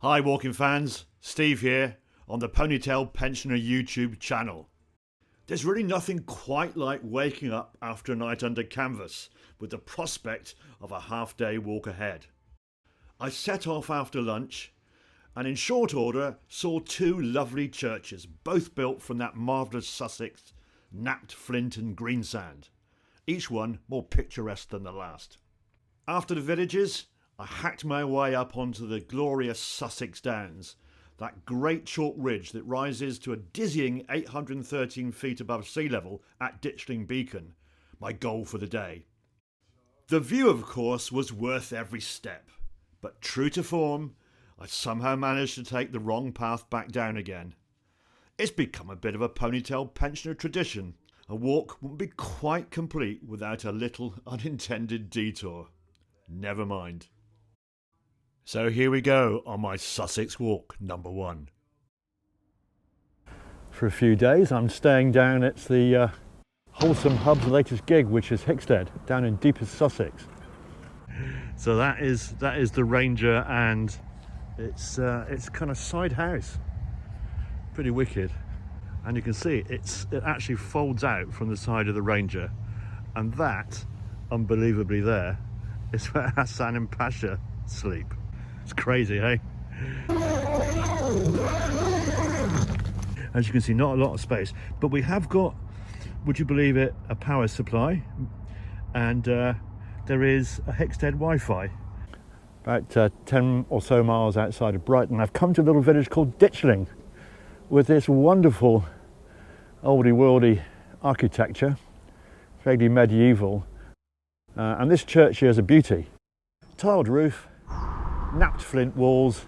Hi walking fans, Steve here on the Ponytail Pensioner YouTube channel. There's really nothing quite like waking up after a night under canvas with the prospect of a half-day walk ahead. I set off after lunch and in short order saw two lovely churches, both built from that marvellous Sussex napped flint and greensand, each one more picturesque than the last. After the villages, I hacked my way up onto the glorious Sussex Downs, that great chalk ridge that rises to a dizzying 813 feet above sea level at Ditchling Beacon, my goal for the day. The view, of course, was worth every step, but true to form, I somehow managed to take the wrong path back down again. It's become a bit of a Ponytail Pensioner tradition. A walk wouldn't be quite complete without a little unintended detour. Never mind. So here we go on my Sussex walk number 1. For a few days I'm staying down at the Wholesome Hub's latest gig, which is Hickstead, down in deepest Sussex. So that is the Ranger, and it's kind of side house. Pretty wicked. And you can see it actually folds out from the side of the Ranger, and that, unbelievably there, is where Hasan and Pasha sleep. It's crazy, hey? As you can see, not a lot of space, but we have got, would you believe it, a power supply, and there is a Hickstead Wi-Fi. About 10 or so miles outside of Brighton, I've come to a little village called Ditchling with this wonderful oldie-worldy architecture, vaguely medieval, and this church here is a beauty. Tiled roof, napped flint walls,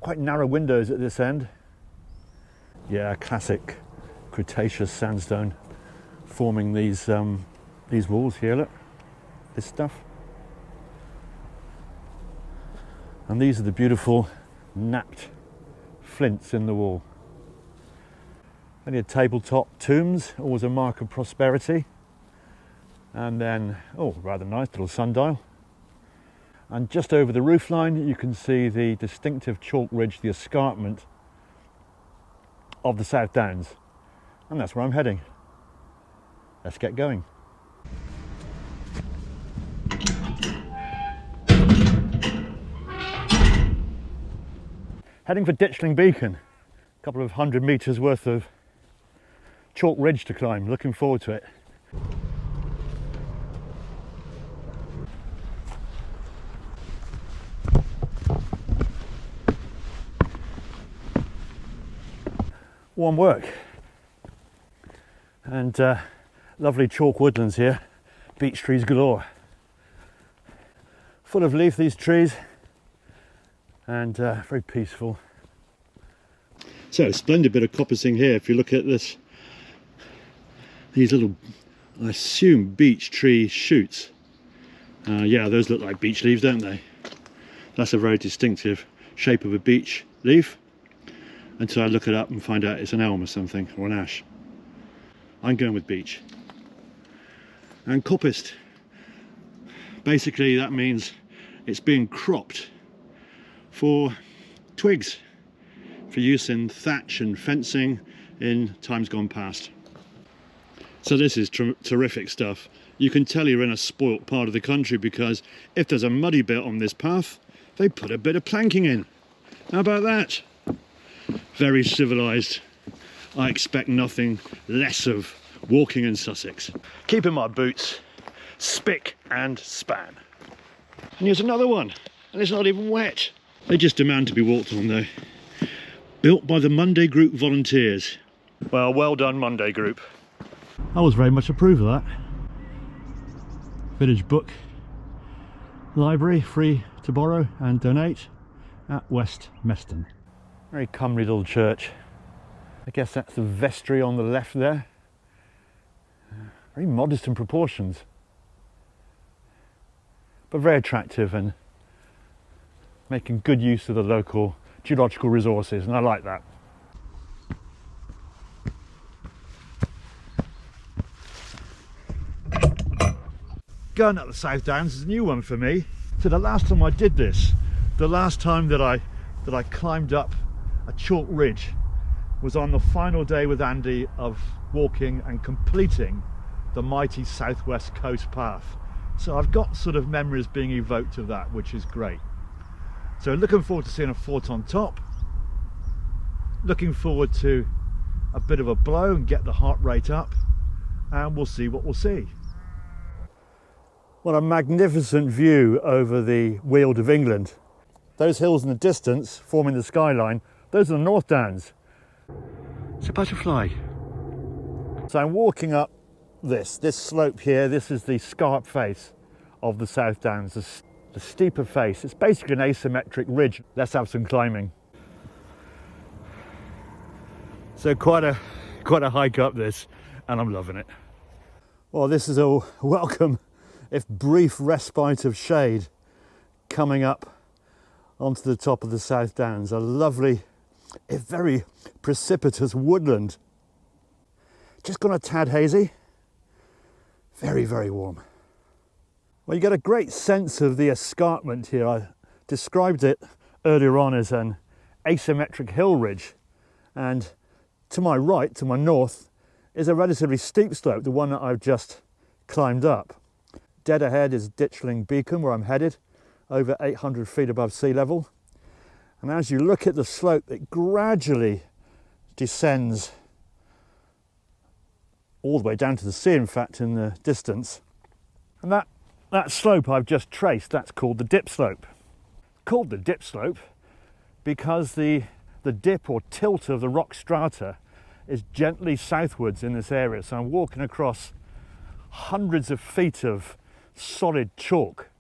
quite narrow windows at this end. Yeah, classic Cretaceous sandstone forming these walls here, look, this stuff. And these are the beautiful napped flints in the wall. Only a tabletop tombs, always a mark of prosperity. And then, oh, rather nice little sundial. And just over the roofline you can see the distinctive chalk ridge, the escarpment of the South Downs. And that's where I'm heading. Let's get going. Heading for Ditchling Beacon. A couple of 100 metres worth of chalk ridge to climb. Looking forward to it. Warm work, and lovely chalk woodlands here, beech trees galore, full of leaf, these trees, and very peaceful. So splendid bit of coppicing here. If you look at this, these little, I assume, beech tree shoots, yeah, those look like beech leaves, don't they? That's a very distinctive shape of a beech leaf, until I look it up and find out it's an elm or something, or an ash. I'm going with beech. And coppiced, basically that means it's being cropped for twigs for use in thatch and fencing in times gone past. So this is terrific stuff. You can tell you're in a spoilt part of the country, because if there's a muddy bit on this path, they put a bit of planking in. How about that? Very civilised. I expect nothing less of walking in Sussex. Keeping my boots spick and span. And here's another one, and it's not even wet. They just demand to be walked on though. Built by the Monday Group volunteers. Well done Monday Group. I was very much approve of that. Village book library, free to borrow and donate at West Meston. Very comely little church. I guess that's the vestry on the left there. Very modest in proportions, but very attractive and making good use of the local geological resources, and I like that. Going up the South Downs is a new one for me. So the last time I did this, the last time that I that I climbed up a chalk ridge was on the final day with Andy of walking and completing the mighty Southwest Coast Path. So I've got sort of memories being evoked of that, which is great. So looking forward to seeing a fort on top. Looking forward to a bit of a blow and get the heart rate up, and we'll see what we'll see. What a magnificent view over the Weald of England. Those hills in the distance forming the skyline, those are the North Downs. It's a butterfly. So I'm walking up this slope here. This is the scarp face of the South Downs, the steeper face. It's basically an asymmetric ridge. Let's have some climbing. So quite a hike up this, and I'm loving it. Well, this is a welcome, if brief, respite of shade coming up onto the top of the South Downs. A lovely, a very precipitous woodland. Just gone a tad hazy. Very, very warm. Well, you get a great sense of the escarpment here. I described it earlier on as an asymmetric hill ridge, and to my right, to my north, is a relatively steep slope, the one that I've just climbed up. Dead ahead is Ditchling Beacon, where I'm headed, over 800 feet above sea level. And as you look at the slope, it gradually descends all the way down to the sea, in fact, in the distance. And that slope I've just traced, that's called the dip slope. Called the dip slope because the dip or tilt of the rock strata is gently southwards in this area. So I'm walking across hundreds of feet of solid chalk,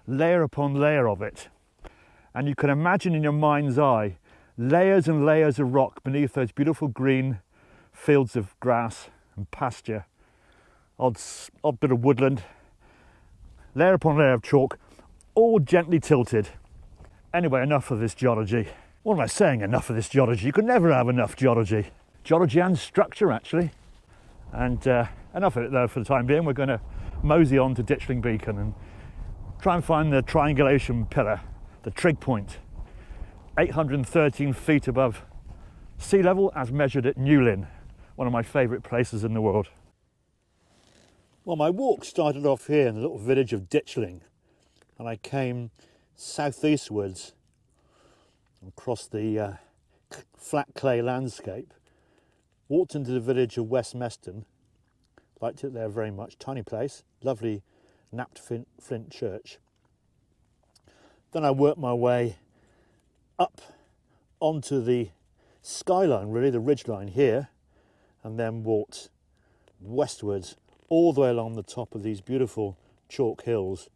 layer upon layer of it. And you can imagine in your mind's eye layers and layers of rock beneath those beautiful green fields of grass and pasture, odd bit of woodland, layer upon layer of chalk, all gently tilted. Anyway, enough of this geology. What am I saying, enough of this geology? You could never have enough geology. Geology and structure, actually. And enough of it, though, for the time being. We're going to mosey on to Ditchling Beacon and try and find the triangulation pillar, the trig point, 813 feet above sea level as measured at Newlyn, one of my favourite places in the world. Well, my walk started off here in the little village of Ditchling, and I came southeastwards across the flat clay landscape, walked into the village of West Meston, liked it there very much, tiny place, lovely napped flint church. Then I worked my way up onto the skyline, really, the ridgeline here, and then walked westwards all the way along the top of these beautiful chalk hills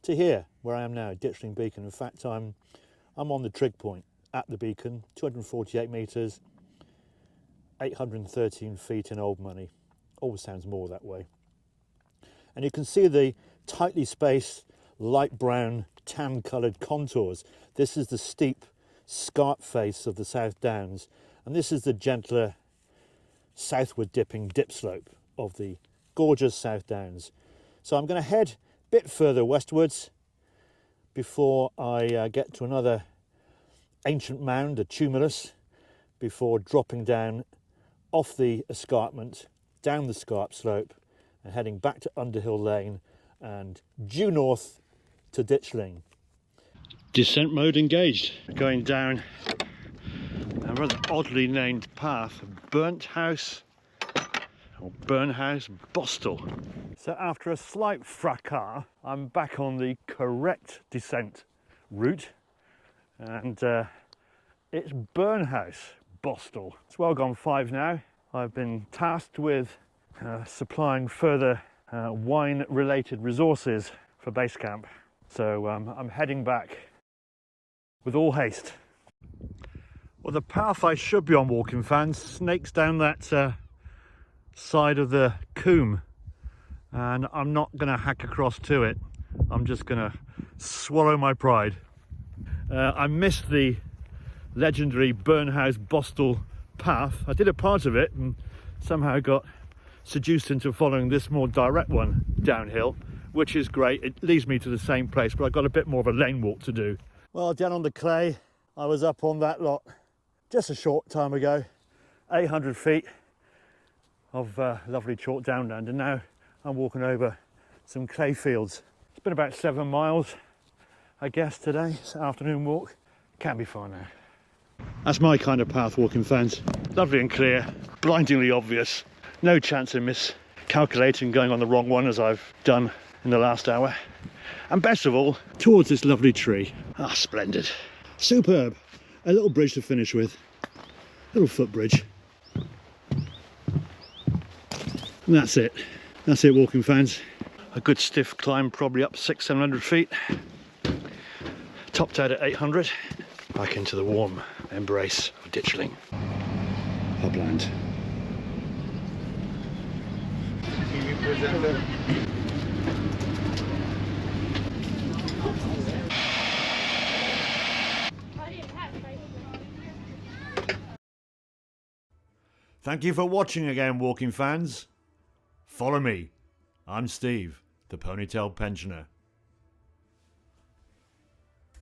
to here, where I am now, Ditchling Beacon. In fact, I'm on the trig point at the beacon, 248 metres, 813 feet in old money. Always sounds more that way. And you can see the tightly spaced, light brown, tan-coloured contours. This is the steep scarp face of the South Downs, and this is the gentler, southward dipping dip slope of the gorgeous South Downs. So I'm going to head a bit further westwards before I get to another ancient mound, a tumulus, before dropping down off the escarpment, down the scarp slope, and heading back to Underhill Lane and due north to Ditchling. Descent mode engaged. Going down a rather oddly named path, Burnt House or Burnhouse Bostel. So after a slight fracas, I'm back on the correct descent route, and it's Burnhouse Bostel. It's well gone 5 now. I've been tasked with supplying further wine related resources for base camp, so I'm heading back with all haste. Well, the path I should be on, walking fans, snakes down that side of the coombe, and I'm not going to hack across to it. I'm just going to swallow my pride. I missed the legendary Burnhouse Bostel path. I did a part of it and somehow got seduced into following this more direct one downhill, which is great. It leads me to the same place, but I've got a bit more of a lane walk to do. Well, down on the clay, I was up on that lot just a short time ago, 800 feet of lovely chalk downland, and now I'm walking over some clay fields. It's been about 7 miles, I guess, today. It's an afternoon walk. Can be fun now. That's my kind of path walking, fans. Lovely and clear, blindingly obvious. No chance of miscalculating, going on the wrong one as I've done in the last hour. And best of all, towards this lovely tree. Ah, splendid. Superb. A little bridge to finish with. Little footbridge. And that's it. That's it, walking fans. A good stiff climb, probably up 600-700 feet. Topped out at 800. Back into the warm embrace of Ditchling Hubland. Thank you for watching again, walking fans. Follow me. I'm Steve, the Ponytail Pensioner.